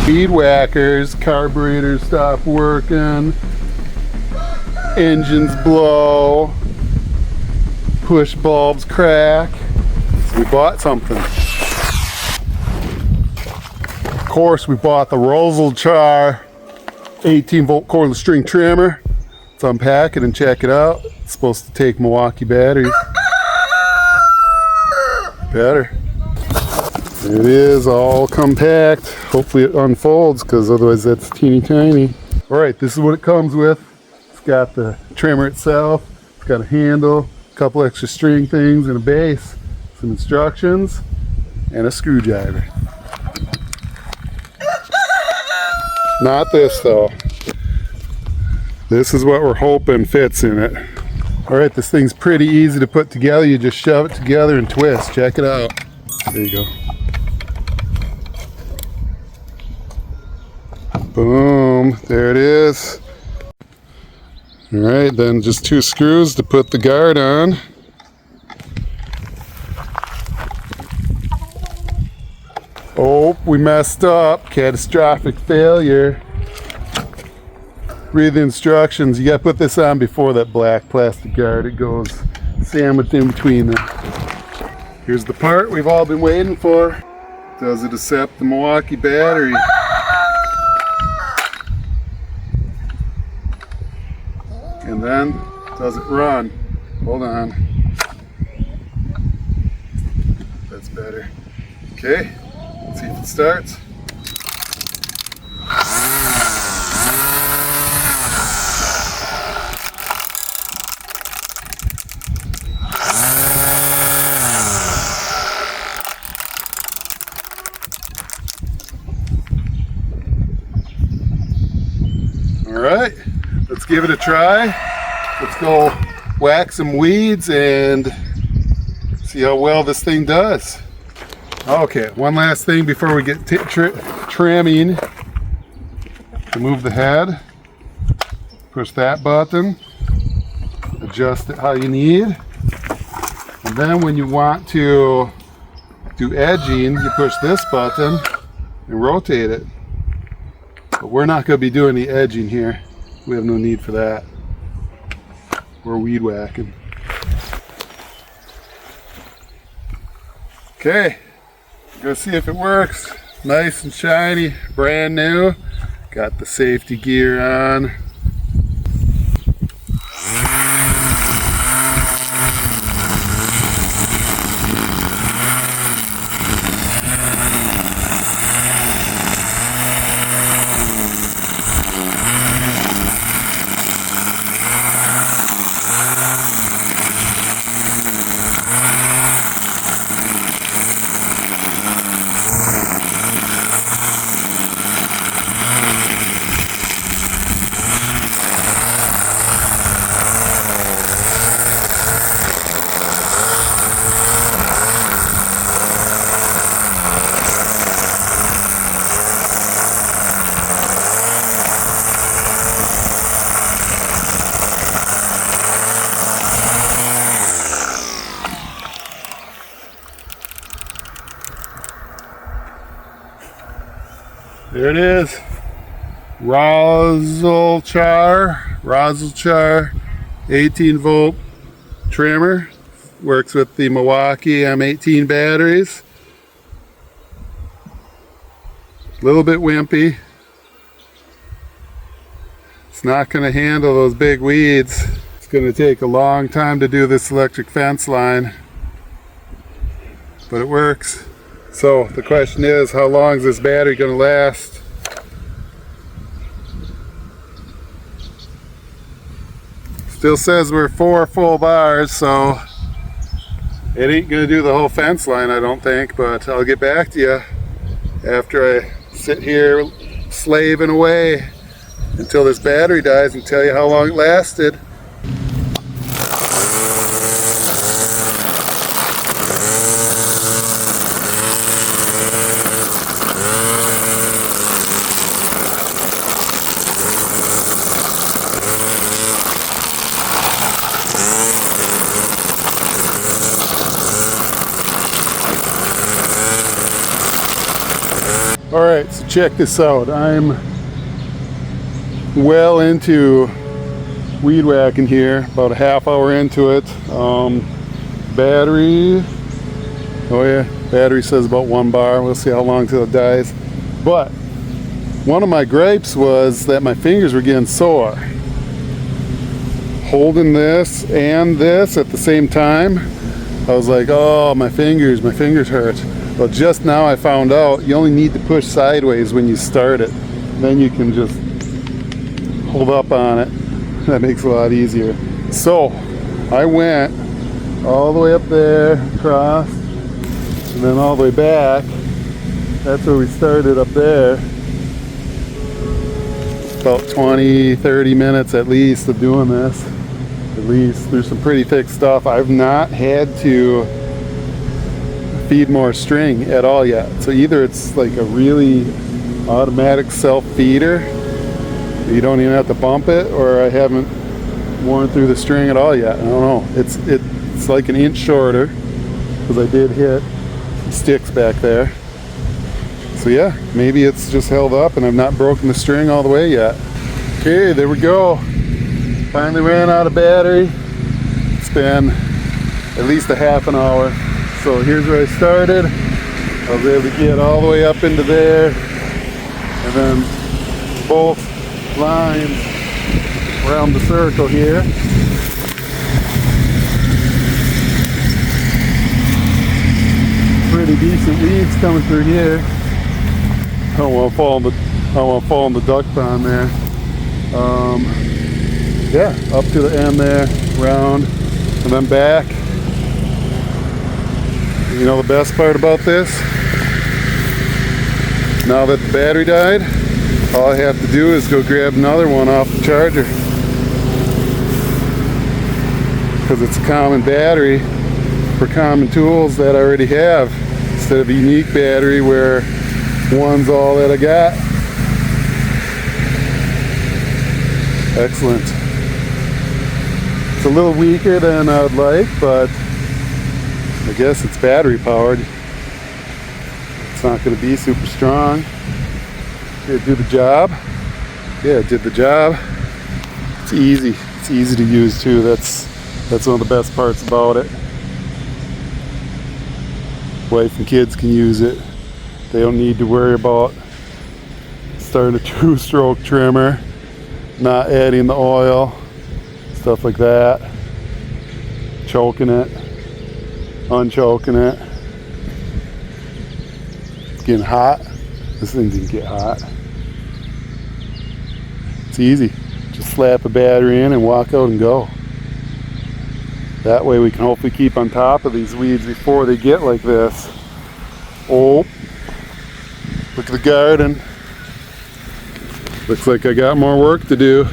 Weed whackers, carburetors stop working, engines blow, push bulbs crack. So we bought something. Of course, we bought the Rosalchar 18-volt cordless string trimmer. Let's unpack it and check it out. It's supposed to take Milwaukee batteries. Better. There it is, all compact. Hopefully it unfolds, because otherwise that's teeny tiny. Alright, this is what it comes with. It's got the trimmer itself, it's got a handle, a couple extra string things, and a base, some instructions, and a screwdriver. Not this though. This is what we're hoping fits in it. Alright, this thing's pretty easy to put together. You just shove it together and twist. Check it out. There you go. Boom, there it is. Alright, then just 2 screws to put the guard on. Oh, we messed up. Catastrophic failure. Read the instructions. You gotta put this on before that black plastic guard. It goes sandwiched in between them. Here's the part we've all been waiting for. Does it accept the Milwaukee battery? And then, does it run? Hold on. That's better. Okay, let's see if it starts. Alright, let's give it a try. Let's go whack some weeds and see how well this thing does. Okay, one last thing before we get trimming. Remove the head, push that button, adjust it how you need, and then when you want to do edging, you push this button and rotate it. But we're not going to be doing the edging here. We have no need for that. We're weed whacking. Okay, go see if it works. Nice and shiny, brand new. Got the safety gear on. There it is. Rosalchar 18-volt trimmer. Works with the Milwaukee M18 batteries. A little bit wimpy. It's not going to handle those big weeds. It's going to take a long time to do this electric fence line, but it works. So the question is, how long is this battery going to last? Still says we're 4 full bars, so it ain't going to do the whole fence line, I don't think, but I'll get back to you after I sit here slaving away until this battery dies and tell you how long it lasted. Alright, so check this out. I'm well into weed whacking here, about a half hour into it. Battery, oh yeah, battery says about 1 bar. We'll see how long till it dies. But one of my gripes was that my fingers were getting sore. Holding this and this at the same time, I was like, oh, my fingers hurt. Well, just now I found out you only need to push sideways when you start it. Then you can just hold up on it. That makes it a lot easier. So I went all the way up there, across, and then all the way back. That's where we started, up there. About 20-30 minutes at least of doing this. At least there's some pretty thick stuff. I've not had to feed more string at all yet. So either it's like a really automatic self-feeder, you don't even have to bump it, or I haven't worn through the string at all yet. I don't know. It's like an inch shorter because I did hit some sticks back there. So yeah, maybe it's just held up and I've not broken the string all the way yet. Okay, there we go. Finally ran out of battery. It's been at least a half an hour. So here's where I started. I was able to get all the way up into there, and then both lines around the circle here. Pretty decent weeds coming through here. I don't want to fall in the duck pond there. Yeah, up to the end there, round, and then back. You know the best part about this? Now that the battery died, all I have to do is go grab another one off the charger. Because it's a common battery for common tools that I already have, instead of a unique battery where one's all that I got. Excellent. It's a little weaker than I would like, but I guess it's battery powered. It's not going to be super strong. Did it do the job? Yeah, it did the job. It's easy. It's easy to use too. That's one of the best parts about it. Wife and kids can use it. They don't need to worry about starting a 2-stroke trimmer, not adding the oil, stuff like that. Choking it, unchoking it. It's getting hot. This thing didn't get hot. It's easy. Just slap a battery in and walk out and go. That way we can hopefully keep on top of these weeds before they get like this. Oh, look at the garden. Looks like I got more work to do.